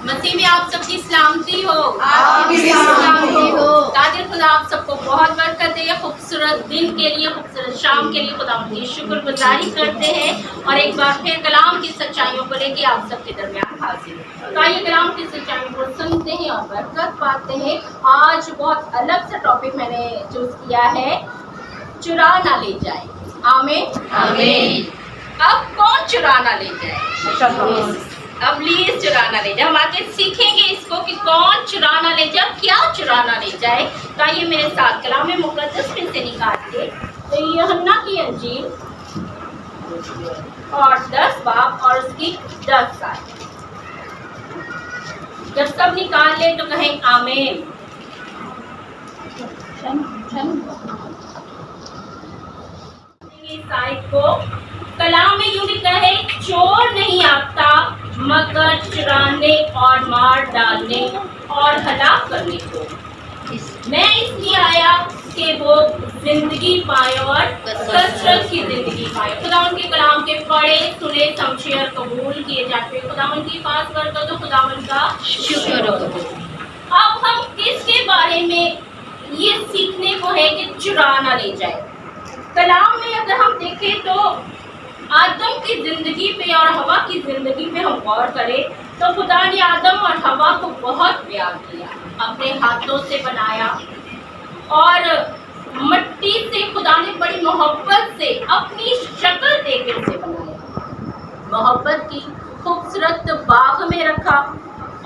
मसीह में आप सबकी सलामती हो। आपकी सलामती हो। ताकि खुदा आप सबको बहुत बरकत दे। खूबसूरत दिन के लिए, खूबसूरत शाम के लिए खुदा की शुक्रगुजारी करते हैं और एक बार फिर कलाम की सच्चाइयों को लेके आप सबके दरमियान हाजिर हैं। तो आइए कलाम की सच्चाइयों को सुनते हैं और बरकत पाते हैं। आज बहुत अलग सा टॉपिक मैंने चूज किया है, चुरा ना ले जाए। आमीन आमीन। अब कौन चुरा ना ले जाए? इब्लीस चुरा ना ले जाए। हम आगे सीखेंगे इसको कि कौन चुरा ना ले जाए, क्या चुरा ना ले जाए। तो आइए मेरे साथ कलाम मुक़द्दस में से निकाल के तो यूहन्ना की अंजील और 10 बाब और उसकी 10 आयत। जब सब निकाल ले तो कहें आमीन। इस आयत को कलाम में यूं लिखा है, चोर नहीं आता मगर चुराने और मार डालने और हलाक करने को। मैं इसलिए आया कि वो जिंदगी पाए और कसरत की जिंदगी पाए। खुदा उनके कलाम के पढ़े सुने समझे और कबूल किए जाते। खुदा उनकी पास करता तो खुदा उनका शुक्र हो। अब हम किसके बारे में ये सीखने को है कि चुरा ना ले जाए। कलाम में अगर हम देखें तो आदम की ज़िंदगी पे और हवा की ज़िंदगी पे हम गौर करें तो खुदा ने आदम और हवा को बहुत प्यार किया, अपने हाथों से बनाया और मिट्टी से खुदा ने बड़ी मोहब्बत से अपनी शक्ल देके उसे बनाया। मोहब्बत की खूबसूरत बाग में रखा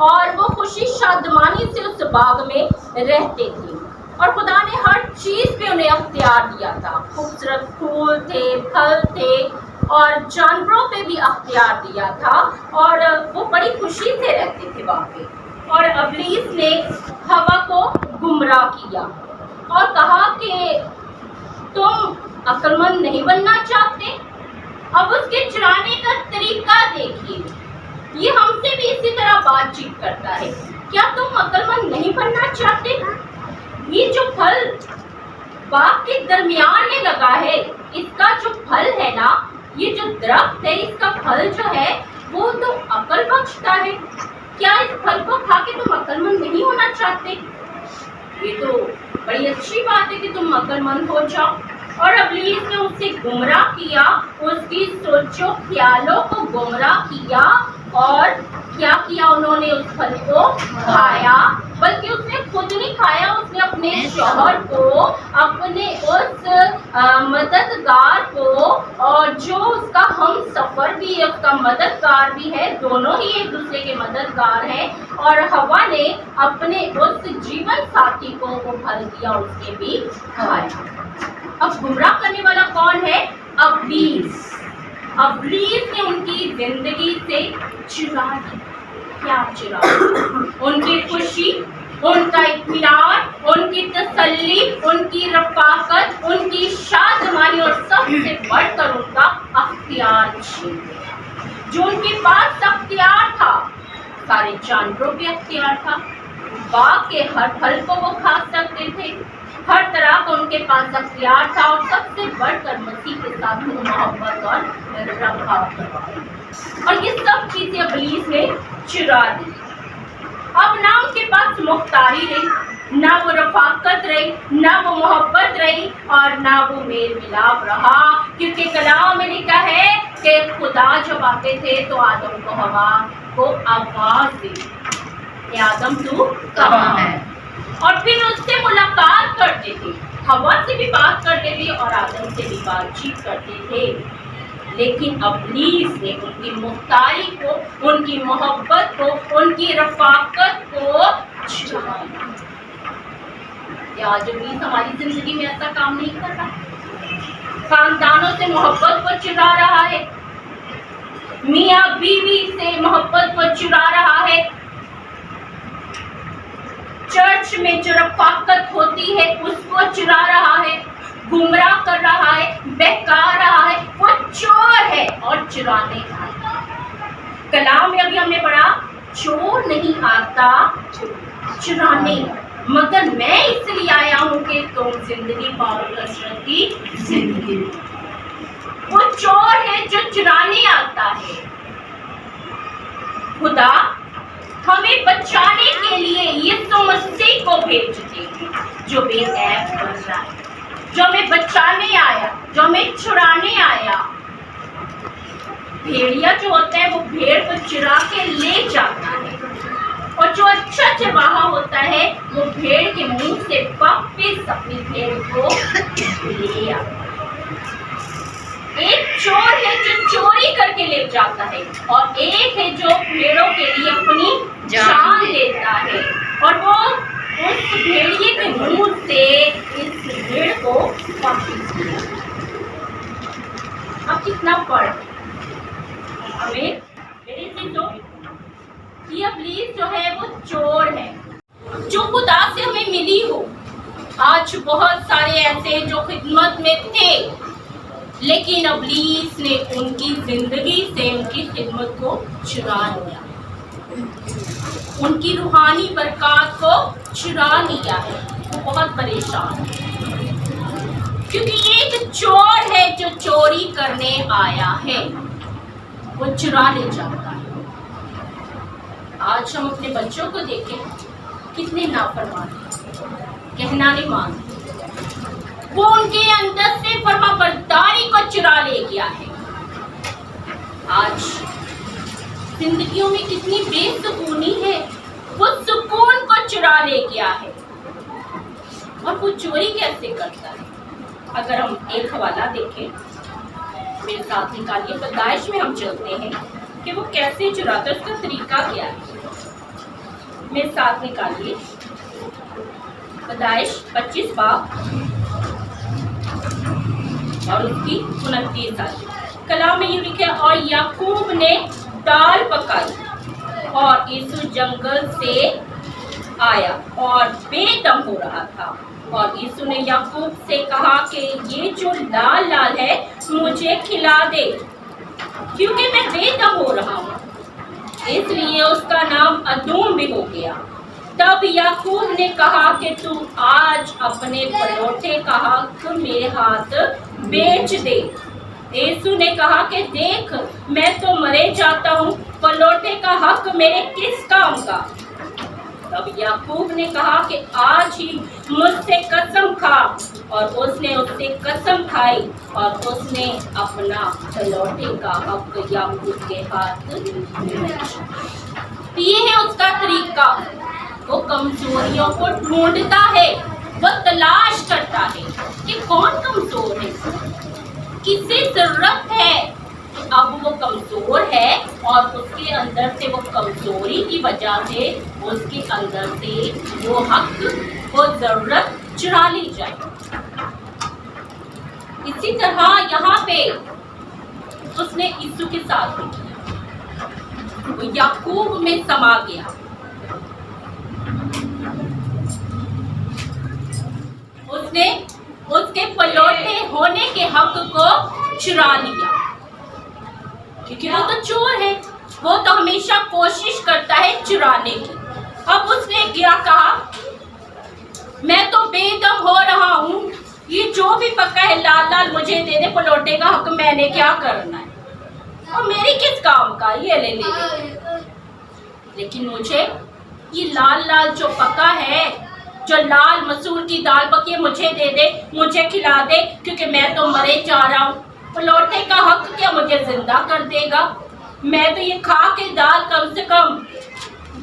और वो खुशी शादमानी से उस बाग में रहते थे और खुदा ने हर चीज़ पे उन्हें अख्तियार दिया था। खूबसूरत फूल थे, फल थे और जानवरों पे भी अख्तियार दिया था और वो बड़ी खुशी से रहते थे वहाँ पे। और इब्लीस ने हवा को गुमराह किया और कहा कि तुम अक्लमंद नहीं बनना चाहते। अब उसके चुराने का तरीका देखिए, ये हमसे भी इसी तरह बातचीत करता है। क्या तुम अक्लमंद नहीं बनना चाहते? ये जो फल बाग के दरमियान में लगा है, इसका जो फल है ना, ये जो दरख्त है, इसका फल जो है वो तो अकल बख्शता है। क्या इस फल को खा के तुम अक्लमंद नहीं होना चाहते? ये तो बड़ी अच्छी बात है कि तुम अक्लमंद हो जाओ। और इब्लीस ने उसे गुमराह किया, उसकी सोचो ख्यालों को गुमराह किया और क्या किया उन्होंने? उस फल को खाया। बल्कि उसने खुद नहीं खाया, उसने अपने शौहर को, अपने उस मददगार को और जो उसका हम सफ़र भी है, उसका मददगार भी है, दोनों ही एक दूसरे के मददगार हैं। और हवा ने अपने उस जीवन साथी को वो फल दिया, उसके भी खाया। अब गुमराह करने वाला कौन है? इब्लीस। इब्लीस ने उनकी जिंदगी से चुरा लिया। क्या चुरा? उनकी खुशी, उनका इत्मीनान, उनकी तसल्ली, उनकी रफ़ाकत, उनकी शादमानी और सबसे बढ़कर उनका अख्तियार छीन लिया। जो उनके पास अख्तियार था, सारे जानवरों पे अख्तियार था, बाग के हर फल को वो खा सकते थे, हर तरह का उनके पास अख्तियार था और सबसे बढ़कर मसीह के साथ मोहब्बत और रफ़ाकत। और ये सब चीज़ें इब्लीस ने चुरा दी। अब ना उनके पास मुख्तारी रही, ना वो रफ़ाकत रही, ना वो मोहब्बत रही और ना वो मेल मिलाप रहा। क्योंकि कलाम में लिखा है कि खुदा जब आते थे तो आदम को हवा को आवाज़ दी कि आदम तू कहाँ है? और फिर उससे मुलाकात करते थे, हवा से भी बात करते थे और आदम से भी बातचीत करते थे। लेकिन इब्लीस ने उनकी मुख्तारी को, उनकी मोहब्बत को, उनकी रफ़ाकत को चुरा लिया। या जो इब्लीस हमारी जिंदगी में ऐसा काम नहीं कर रहा? खानदानों से मोहब्बत को चुरा रहा है, मियाँ बीवी से मोहब्बत को चुरा रहा है, चर्च में जो रफ़ाकत होती है उसको चुरा रहा है, गुमराह कर रहा है, बहका रहा है। वो चोर है और चुराने आता। कलाम में अभी हमने पढ़ा, चोर नहीं आता चुराने, मगर मैं इसलिए आया हूँ कि तुम जिंदगी पाओ, कसरत की जिंदगी। वो चोर है जो चुराने आता है। खुदा ہمیں بچانے کے لیے یسوع مسیح کو بھیج دے جو بے عیب بن رہا ہے، جو ہمیں بچانے آیا، جو ہمیں چھڑانے آیا۔ بھیڑیا جو ہوتا ہے وہ بھیڑ کو چرا کے لے جاتا ہے، اور جو اچھا چرواہا ہوتا ہے وہ بھیڑ کے منہ سے واپس اپنی بھیڑ کو لے آتا ہے۔ ایک چور ہے جو چوری کر کے لے جاتا ہے، اور ایک ہے جو بھیڑوں کے لیے اپنی جان دیتا ہے، اور وہ اس بھیڑیے کے منہ سے اس بھیڑ کو واپس لے آتا ہے۔ اب کتنا فرق ہمیں میرے سے جو یہ ابلیس جو ہے وہ چور ہے جو خدا سے ہمیں ملی ہو۔ آج بہت سارے ایسے جو خدمت میں تھے، لیکن ابلیس نے ان کی زندگی سے ان کی خدمت کو چرا لیا، ان کی روحانی برکات کو چرا لیا ہے۔ وہ بہت پریشان ہے کیونکہ یہ ایک چور ہے جو چوری کرنے آیا ہے، وہ چرا لے جاتا ہے۔ آج ہم اپنے بچوں کو دیکھیں، کتنے نافرمان ہیں، کہنا نہیں مانتے، وہ ان کے اندر سے فرما برداری کو چرا لے گیا ہے۔ آج زندگیوں میں کتنی بے سکونی ہے، وہ سکون کو چرا لے گیا ہے۔ اور وہ چوری کیسے کرتا ہے؟ اگر ہم ایک حوالہ دیکھیں، میرے ساتھ نکالیے، پیدائش میں ہم چلتے ہیں کہ وہ کیسے چراتا ہے، اس کا طریقہ کیا ہے۔ میرے ساتھ نکالیے پیدائش 25 باب اور اس کی 29 آیت۔ کلام میں یہ لکھا ہے، اور یعقوب نے دال پکائی اور یسوع جنگل سے آیا اور بے دم ہو رہا تھا، اور یسوع نے یعقوب سے کہا کہ یہ جو لال لال ہے مجھے کھلا دے، کیونکہ میں بے دم ہو رہا ہوں۔ اس لیے اس کا نام ادوم بھی ہو گیا۔ تب یعقوب نے کہا کہ تو آج اپنے پلوٹے کا حق میرے ہاتھ بیچ دے۔ یسوع نے کہا کہ دیکھ، میں تو مرے جاتا ہوں، پلوٹے کا حق میرے کس کام کا؟ تب یعقوب نے کہا کہ آج ہی مجھ سے قسم کھا، اور اس نے اس سے قسم کھائی، اور اس نے اپنا پلوٹے کا حق یعقوب کے ہاتھ بیچا۔ یہ ہے اس کا طریقہ، وہ کمزوریوں کو ڈھونڈتا ہے، وہ تلاش کرتا ہے کہ کون کمزور ہے، کسے ضرورت ہے۔ اب وہ کمزور ہے اور اس کے اندر سے وہ کمزوری کی وجہ سے اس کے اندر سے وہ حق، وہ ضرورت چرا لی جائے۔ اسی طرح یہاں پہ اس نے یسوع کے ساتھ بھی کیا، وہ یعقوب میں سما گیا، اس نے اس کے پلوٹے ہونے کے حق کو چرا لیا، کیونکہ وہ تو چور ہے، وہ تو ہمیشہ کوشش کرتا ہے چرانے کی۔ اب اس نے کیا کہا، میں تو بے دم ہو رہا ہوں، یہ جو بھی پکا ہے لال لال مجھے دے دے، پلوٹے کا حق میں نے کیا کرنا ہے، اور میری کس کام کا، یہ لے لے۔ لیکن مجھے یہ لال لال جو پکا ہے، جو لال مسور کی دال پکی ہے، مجھے دے دے، مجھے کھلا دے، کیونکہ میں تو مرے جا رہا ہوں۔ پلوٹے کا حق کیا مجھے زندہ کر دے گا؟ میں تو یہ کھا کے دال کم سے کم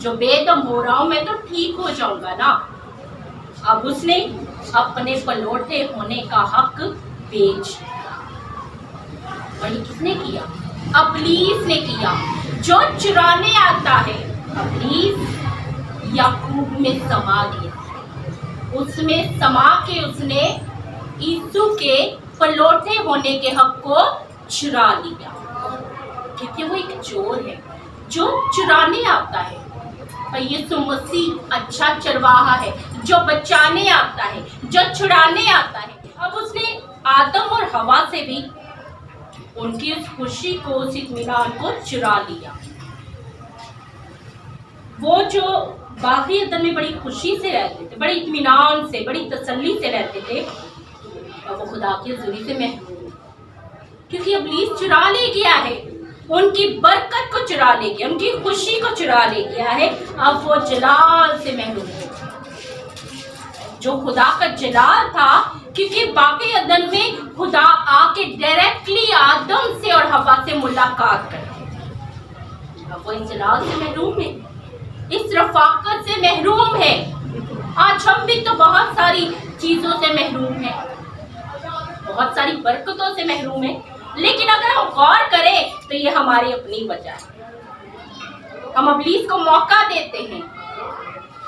جو بے دم ہو رہا ہوں میں تو ٹھیک ہو جاؤں گا نا۔ اب اس نے اپنے پلوٹے ہونے کا حق بیچ دیا۔ اور یہ کس نے کیا؟ ابلیس نے کیا، جو چرانے آتا ہے۔ ابلیس یعقوب میں سما گیا، اس میں سما کے اس نے یسوع کے پلوٹے ہونے کے حق کو چرا لیا، کیونکہ وہ ایک چور ہے جو چرانے آتا ہے۔ اور یسوع مسیح اچھا چرواہا ہے جو بچانے آتا ہے، جو چھڑانے آتا ہے۔ اب اس نے آدم اور حوا سے بھی ان کی اس خوشی کو، اس اطمینان کو چرا لیا۔ وہ جو باغ عدن میں بڑی خوشی سے رہتے تھے، بڑی اطمینان سے، بڑی تسلی سے رہتے تھے، اور وہ خدا کی حضوری سے محروم، کیونکہ ابلیس چرا لے گیا ہے उनकी बरकत को चुरा ले गया, उनकी खुशी को चुरा ले गया है। अब वो जलाल से महरूम है, जो खुदा का जलाल था, क्योंकि बाकी अदन में खुदा आके डायरेक्टली आदम से और हवा से मुलाकात करते। अब वो इस जलाल से महरूम है, इस रफाकत से महरूम है। आज हम भी तो बहुत सारी चीजों से महरूम हैं, बहुत सारी बरकतों से महरूम हैं, लेकिन अगर हम गौर करें तो ये हमारी अपनी वजह है। हम इब्लीस को मौका देते हैं।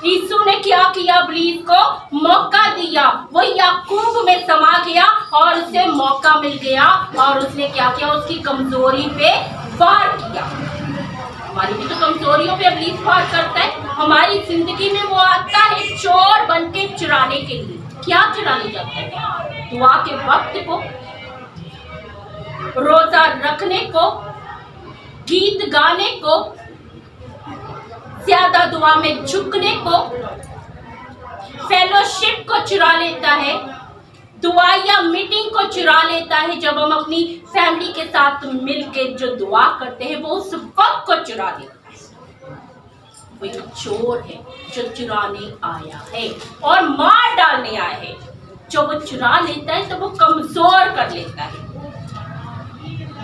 यीशु ने क्या किया? इब्लीस को मौका दिया, वो याकूब में समा गया और उसे मौका मिल गया और उसने क्या किया? उसकी कमजोरी पे वार किया। हमारी भी तो कमजोरियों पे इब्लीस वार करता है। हमारी जिंदगी में वो आता है चोर बन के चुराने के लिए। क्या चुराने जाता है? दुआ के वक्त को, रोजा रखने को, गीत गाने को, ज्यादा दुआ में झुकने को, फेलोशिप को चुरा लेता है, दुआ या मीटिंग को चुरा लेता है। जब हम अपनी फैमिली के साथ मिलकर जो दुआ करते हैं, वो उस वक्त को चुरा लेता है। वो एक चोर है जो चुराने आया है और मार डालने आया है। जो वो चुरा लेता है तो वो कमजोर कर लेता है।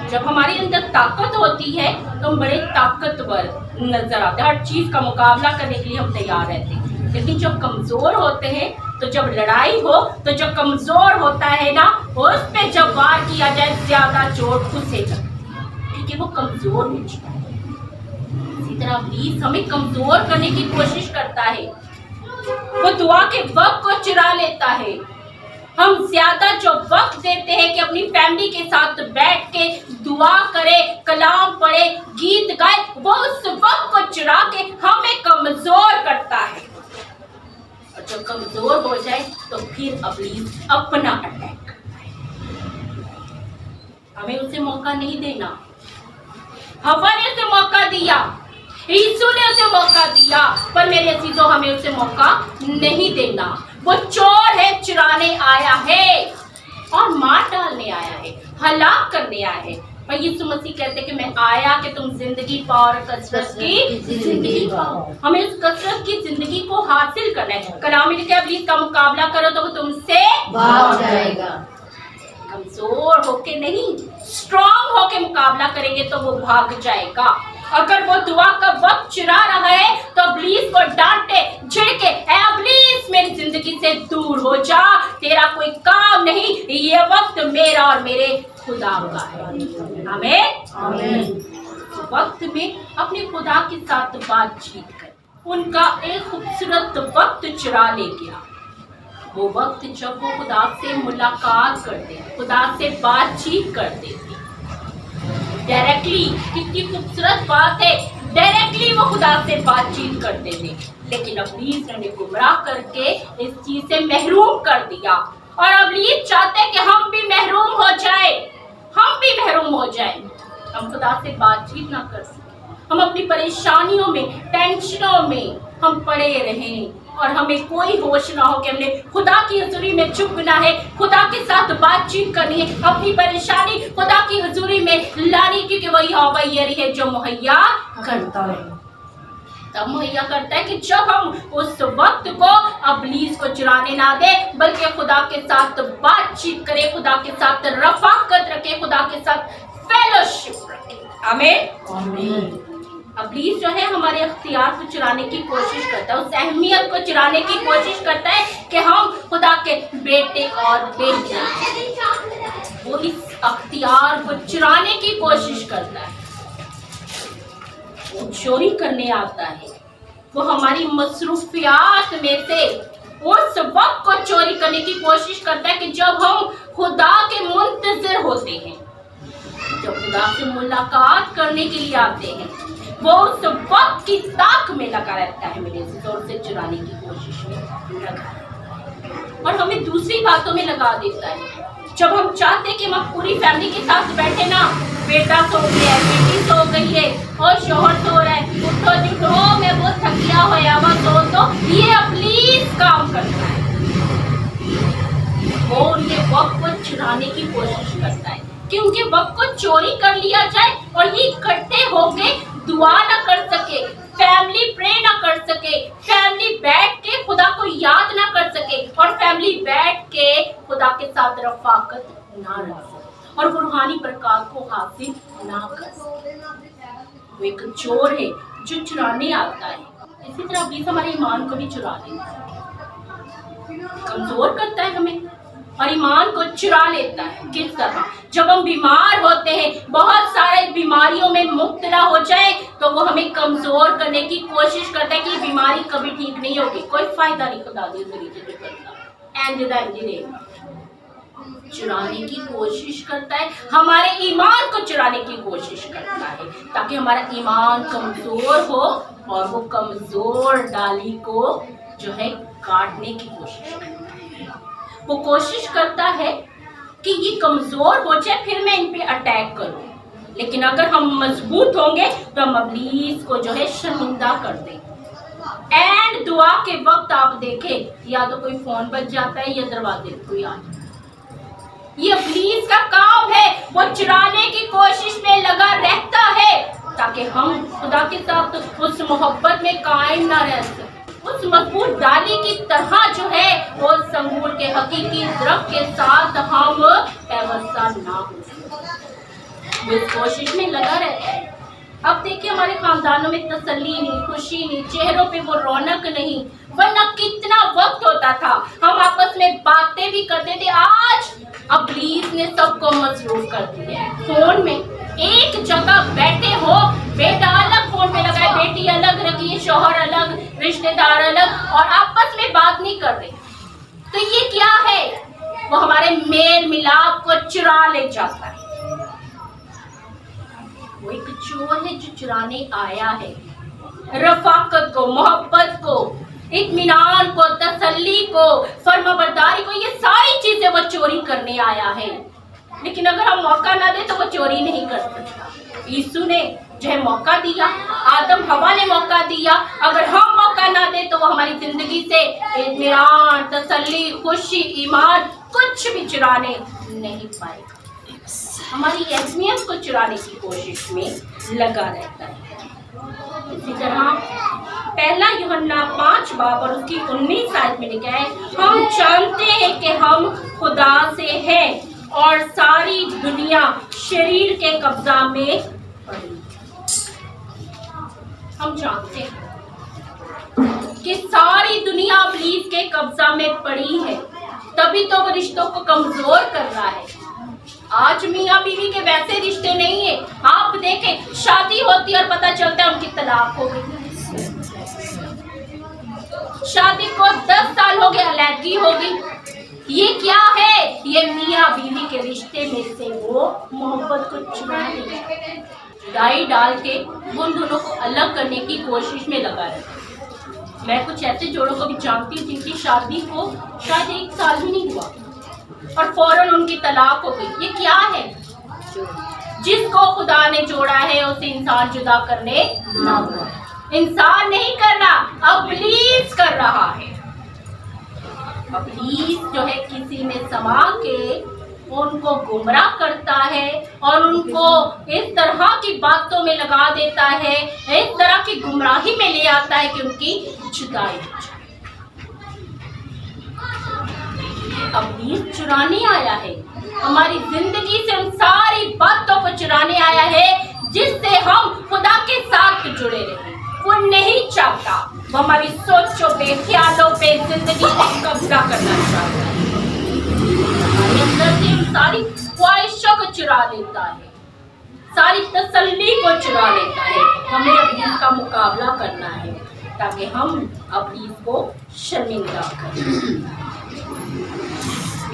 जब हमारे अंदर ताकत होती है तो हम बड़े ताकतवर नजर आते हैं, हर चीज का मुकाबला करने के लिए हम तैयार रहते हैं। लेकिन जब कमजोर होते हैं, तो जब लड़ाई हो, तो जब कमजोर होता है ना, उस पे जब वार किया जाए, ज्यादा चोट घुसेगा, क्योंकि वो कमजोर हो चुका है। इसी तरह इब्लीस हमें कमजोर करने की कोशिश करता है। वो दुआ के वक्त को चुरा लेता है। हम ज्यादा जो वक्त देते हैं कि अपनी फैमिली के साथ बैठ के दुआ करे, कलाम पढ़े, गीत गाए, वो उस वक्त को चुरा के हमें कमजोर करता है। और जब कमजोर हो जाए तो फिर इब्लीस अपना अटैक करता है। हमें उसे मौका नहीं देना। हवा ने उसे मौका दिया, यीशु ने उसे मौका दिया, पर मेरे अजीजों हमें उसे मौका नहीं देना। वो चोर है, चुराने आया है और मार डालने आया है, हलाक करने आया है। पर यीशु मसीह कहते कि मैं आया कि तुम जिंदगी पाओ और कसरत की जिंदगी पाओ। हमें उस कसरत की जिंदगी को हासिल करना है। कलाम में लिखा है, इब्लीस का मुकाबला करो तो वो तुमसे भाग जाएगा। कमजोर होके नहीं, स्ट्रांग होके मुकाबला करेंगे तो वो भाग जाएगा। अगर वो दुआ का वक्त चुरा रहा है तो इब्लीस को डांटे, झिड़के, ऐ इब्लीस मेरी जिंदगी से दूर हो जा, तेरा कोई काम नहीं, ये वक्त मेरा और मेरे खुदा का है। आमीन। वक्त में अपने खुदा के साथ बातचीत कर, उनका एक खूबसूरत वक्त चुरा ले गया। वो वक्त जब वो खुदा से मुलाकात करते, खुदा से बातचीत करते थे डायरेक्टली। कितनी खूबसूरत बात है, डायरेक्टली वो खुदा से बातचीत करते थे। लेकिन इब्लीस ने गुमराह करके इस चीज से महरूम कर दिया। और इब्लीस चाहते हैं कि हम भी महरूम हो जाए, हम भी महरूम हो जाए, हम खुदा से बातचीत ना कर सके, हम अपनी परेशानियों में, टेंशनों में हम पड़े रहें और हमें कोई होश ना हो कि हमने खुदा की हजूरी में झुकना है, खुदा के साथ बातचीत करनी है, अपनी परेशानी खुदा की हजूरी में लानी, क्योंकि वही हवाई है जो मुहैया करता है। तब मुहैया करता है कि जब हम उस वक्त को इब्लीस को चुराने ना दे, बल्कि खुदा के साथ बातचीत करें, खुदा के साथ रफाकत रखें, खुदा के साथ फेलोशिप रखें। आमीन। इब्लीस जो है हमारे अख्तियार को चुराने की कोशिश करता है, उस अहमियत को चुराने की कोशिश करता है कि हम खुदा के बेटे और बेटियां, वो इस अख्तियार को चुराने की कोशिश करता है। वो चोरी करने आता है, वो हमारी मसरूफियात में से उस वक्त को चोरी करने की कोशिश करता है कि जब हम खुदा के मुंतज़िर होते हैं, जब खुदा से मुलाकात करने के लिए आते हैं, वो उस वक्त की ताक में लगा रहता है, मेरे जोर से चुराने की कोशिश में लगा रहता है और हमें दूसरी बातों में लगा देता है। जब हम चाहते कि हम पूरी फैमिली के साथ बैठे ना, बेटा सो गया है, बेटी सो गई है और शोहर सो रहा है, उठो जुटो, मैं बहुत थकिया होया हुआ सो, तो ये इब्लीस काम करता है। वो उनके वक्त को चुराने की कोशिश करता है। कि उनके वक्त को चोरी कर लिया जाए और ये इकट्ठे होके दुआ ना कर सके, फैमिली प्रे ना कर सके, फैमिली बैठ के खुदा को याद ना कर सके और फैमिली बैठ के खुदा के साथ रफाकत ना रख सके और रूहानी बरकत को हासिल ना कर सके। वो एक चोर है जो चुराने आता है। इसी तरह अब्लीस हमारे ईमान को भी चुरा लेता है, कमजोर करता है हमें और ईमान को चुरा लेता है। किस तरह? जब हम बीमार होते हैं, बहुत सारे बीमारियों में मुब्तला हो जाए तो वो हमें कमजोर करने की कोशिश करता है कि बीमारी कभी ठीक नहीं होगी, कोई फायदा नहीं खुदा के जरिए से करता, चुराने की कोशिश करता है, हमारे ईमान को चुराने की कोशिश करता है ताकि हमारा ईमान कमजोर हो और वो कमजोर डाली को जो है काटने की कोशिश करता है। वो कोशिश करता है कि ये कमजोर हो जाए फिर मैं इन पे अटैक करूं, लेकिन अगर हम मजबूत होंगे तो हम इब्लीस को जो है शर्मिंदा कर देंगे। एंड दुआ के वक्त आप देखें या तो कोई फोन बज जाता है या दरवाजे पे कोई आ जाता है। ये इब्लीस का काम है, वो चुराने की कोशिश में लगा रहता है ताकि हम खुदा के साथ उस मोहब्बत में कायम ना रह सके। उस मजबूत डाली की तरह जो है वो संगूर के हकीकी दरख्त के साथ हम पैवस्ता ना हो सके, वो इस कोशिश में लगा रहता है। अब देखिए हमारे खानदानों में तसल्ली नहीं, खुशी नहीं, चेहरों पे वो रौनक नहीं, वरना कितना वक्त होता था हम आपस में बातें भी करते थे। आज इब्लीस ने सबको मसरूफ कर दिया है फोन में। एक जगह बैठे हो, बेटा अलग फोन पे लगा है, बेटी अलग रखी है, शौहर अलग, रिश्तेदार अलग और आपस में बात नहीं कर रहे। तो ये क्या है? वो हमारे मेल मिलाप को चुरा ले जाता है। वो एक चोर है जो चुराने आया है रफाकत को, मोहब्बत को, इत्मीनान को, तसल्ली को, फर्माबरदारी को, ये सारी चीजें वो चोरी करने आया है। लेकिन अगर हम मौका ना दे तो वो चोरी नहीं कर सकता। यीशु ने जो है मौका दिया, आदम हवा ने मौका दिया, अगर हम मौका ना दे तो वो हमारी जिंदगी से इत्मीनान, तसल्ली, खुशी, ईमान कुछ भी चुराने नहीं पाएगा, हमारी अहमियत को चुराने की कोशिश में लगा रहता है। इसी तरह पहला यूहन्ना 5 बाब और उसकी 19 आयत में लिखा है, हम जानते हैं कि हम खुदा से हैं और सारी दुनिया शरीर के कब्जा में पड़ी। हम जानते हैं कि सारी दुनिया इब्लीस के कब्जा में पड़ी है, तभी तो वो रिश्तों को कमजोर कर रहा है। आज मियाँ बीवी के वैसे रिश्ते नहीं है। आप देखें शादी होती है और पता चलता है उनकी तलाक हो गई, शादी को 10 साल हो गए, अलैदगी हो गई। ये क्या है? ये मियाँ बीवी के रिश्ते में से वो मोहब्बत को चुरा लिया, जुदाई डाल के उन दोनों को अलग करने की कोशिश में लगा रहता है। मैं कुछ ऐसे जोड़ों को भी जानती हूँ जिनकी शादी को शायद 1 साल भी नहीं हुआ और फौरन उनकी तलाक हो गई। ये क्या है? जिसको खुदा ने जोड़ा है उसे इंसान जुदा करने ना हो। इंसान नहीं कर रहा, इब्लीस कर रहा है। इब्लीस जो है किसी में समा के उनको गुमराह करता है और उनको इस तरह की बातों में लगा देता है, इस तरह की गुमराही में ले आता है कि उनकी जुदाई हो जाए। इब्लीस चुराने आया है हमारी जिंदगी से, उन सारी बातों को चुराने आया है जिससे हम खुदा के साथ जुड़े रहें। वो नहीं चाहता, वो हमारी सोचों पे, ख्यालों पे, जिंदगी पे कब्जा करना चाहता है। हमारे अंदर से हम सारी ख्वाहिशों को चुरा लेता है, सारी तसल्ली को चुरा लेता है। हमें इब्लीस का मुकाबला करना है ताकि हम इब्लीस को शर्मिंदा करें।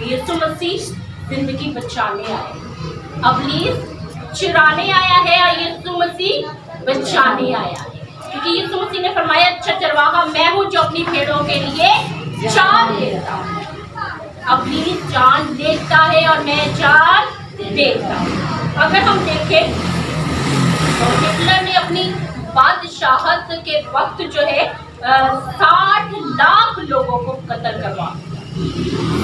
यीशु मसीह जिंदगी बचाने आए, इब्लीस चुराने आया है और यीशु मसीह बचाने आया है। क्योंकि यीशु मसीह ने फरमाया, अच्छा चरवाहा मैं हूँ जो अपनी भेड़ों के लिए जान देता हूँ। इब्लीस जान देता है और मैं जान देता हूँ। अगर हम देखें तो हिटलर ने अपनी बादशाहत के वक्त जो है 60 लाख लोगों को कत्ल करवा,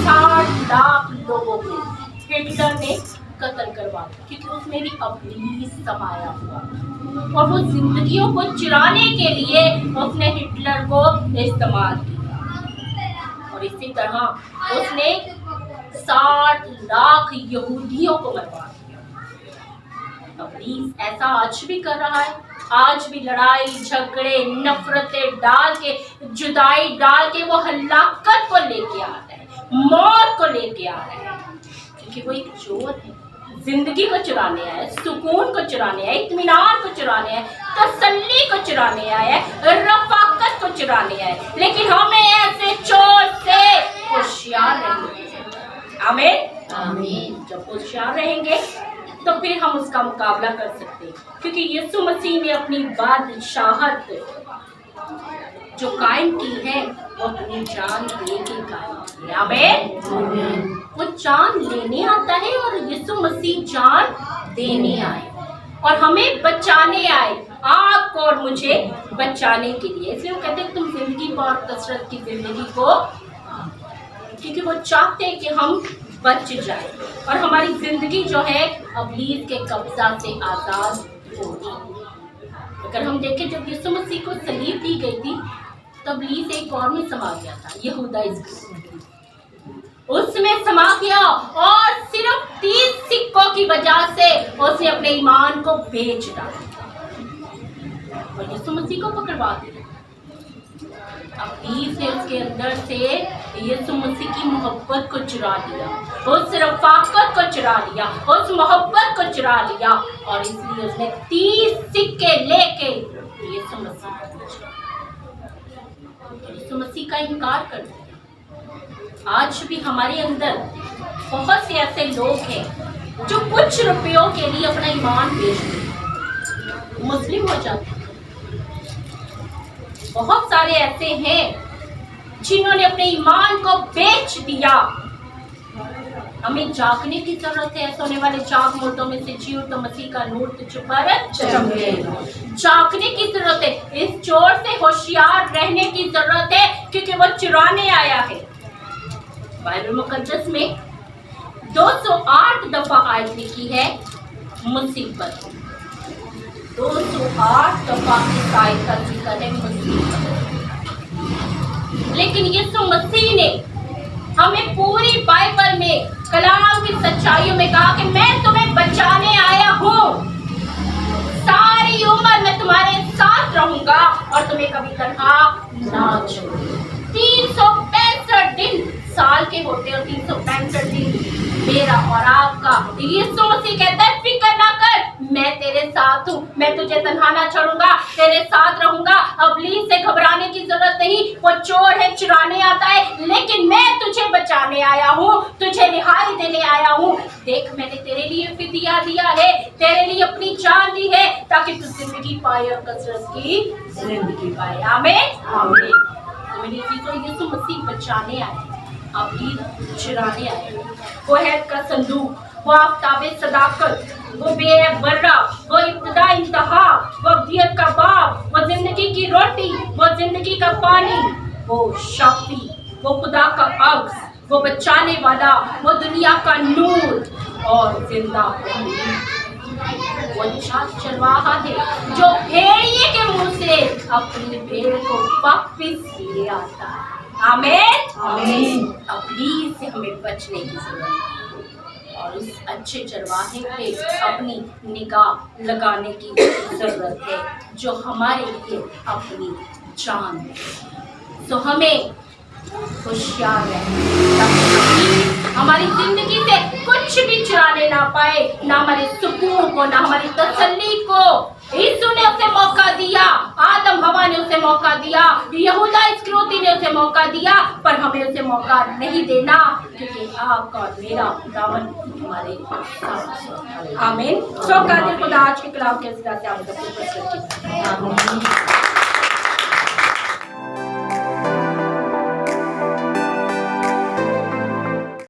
60 लाख लोगों को हिटलर ने कत्ल करवा दिया, क्योंकि उसमें भी इब्लीस समाया हुआ था और वो जिंदगियों को चुराने के लिए उसने हिटलर को इस्तेमाल किया। और इसी तरह उसने 60 लाख यहूदियों को मरवा दिया। इब्लीस ऐसा आज भी कर रहा है। आज भी लड़ाई झगड़े नफरतें डाल के, जुदाई डाल के वो हलाकत को लेके आ रहा है, मौत को लेके आ रहा है, क्योंकि वो एक चोर है। जिंदगी को चुराने आया है, सुकून को चुराने आया है, इत्मीनान को चुराने आया है, तसल्ली को चुराने आया है, रफाकत को चुराने आया है। लेकिन हमें ऐसे चोर से होशियार रहना। आमीन आमीन। जब होशियार रहेंगे तो फिर हम उसका मुकाबला कर सकते हैं, क्योंकि यीशु मसीह ने अपनी बादशाहत जो कायम की है वो अपनी जान दे के कायम की है। आमीन। वो जान लेने आता है और यीशु मसीह जान देने आए और हमें बचाने आए, आपको और मुझे बचाने के लिए। इसलिए वो कहते हैं तुम जिंदगी पर कसरत की जिंदगी को, क्योंकि वो चाहते हैं कि हम बच जाए और हमारी जिंदगी जो है इब्लीस के कब्जा से आजाद हो जाए। अगर हम देखें जब यीशु मसीह को सलीब दी गई थी तब इब्लीस एक और में समा गया था, यहूदा उसमें समा गया और सिर्फ 30 सिक्कों की वजह से उसने अपने ईमान को बेच डाला और यीशु मसीह को पकड़वा दिया। इब्लीस ने उसके अंदर से यीशु मसीह की मोहब्बत को चुरा लिया, उस रफाकत को चुरा लिया, उस मोहब्बत को चुरा लिया और इसलिए उसने 30 सिक्के लेके यीशु मसीह को बेचा, यीशु मसीह का इनकार कर दिया। आज भी हमारे अंदर बहुत से ऐसे लोग हैं जो कुछ रुपयों के लिए अपना ईमान बेच देते, मुस्लिम हो जाते हैं। बहुत सारे ऐसे हैं जिन्होंने अपने ईमान को बेच दिया। हमें जागने की जरूरत है। सोने वाले जाग मुर्दों में से जी तो मसीह का नूर तुझ पर चमकेगा। जागने की जरूरत है। इस चोर से होशियार रहने की जरूरत है, क्योंकि वो चुराने आया है। बाइबल मुकद्दस में 208 दफा आयत लिखी है मुसीबत। 208 दफा इस आयत का जिक्र है मुसीबत। लेकिन यीशु मसीह ने हमें पूरी बाइबल में कलाम की सच्चाइयों में कहा कि मैं तुम्हें बचाने आया हूँ, सारी उम्र मैं तुम्हारे साथ रहूंगा और तुम्हें कभी तन्हा ना छोड़ूंगा। 365 दिन साल के होते और 365 दिन मेरा और आपका। यीशु मसीह कहता है फिक्र ना कर, मैं तेरे साथ हूँ, मैं तुझे तन्हा ना छोड़ूंगा, तेरे साथ रहूंगा। इब्लीस से घबराने की जरूरत नहीं, वो चोर है, चुराने आता है, लेकिन मैं तुझे बचाने आया हूँ, तुझे रिहाई देने आया हूँ। देख मैंने तेरे लिए फिदिया दिया है, तेरे लिए अपनी जान दी है, ताकि तू जिंदगी पाए और कसरत की जिंदगी पाए। आमीन आमीन। तो यीशु मसीह बचाने आए, इब्लीस चुराने आए। वो हैत का संदूक, वो आफ्ताबे सदाकत, वो बेबर्रा, वो इब्तिदा इंतहा, वो अब्दियत का बाप, वो जिंदगी की रोटी, वो जिंदगी का पानी, वो शाफी, वो खुदा का अक्स, वो बचाने वाला, वो दुनिया का नूर और जिंदा वो चाक चरवाहा है जो भेड़िए के मुंह से अपनी भेड़ को वापस ले आता है। आमीन आमीन। इब्लीस से हमें बचने की जरूरत है और उस अच्छे चरवाहे पे अपनी निगाह लगाने की जरूरत है जो हमारे लिए अपनी जान है। तो हमें होशियार रहना ताकि हमारी जिंदगी से कुछ भी चुराने ना पाए, ना हमारे सुकून को, ना हमारी तसल्ली को। यीशु ने उसे मौका दिया, आदम हवा ने उसे मौका दिया, यहूदा इस्करियोती ने उसे मौका दिया, पर हमें उसे मौका नहीं देना, क्योंकि आपका और मेरा खुदावन हमारे साथ। आमीन। तो कादिर खुदा आज के कलाम के सिलसिले से आप सबको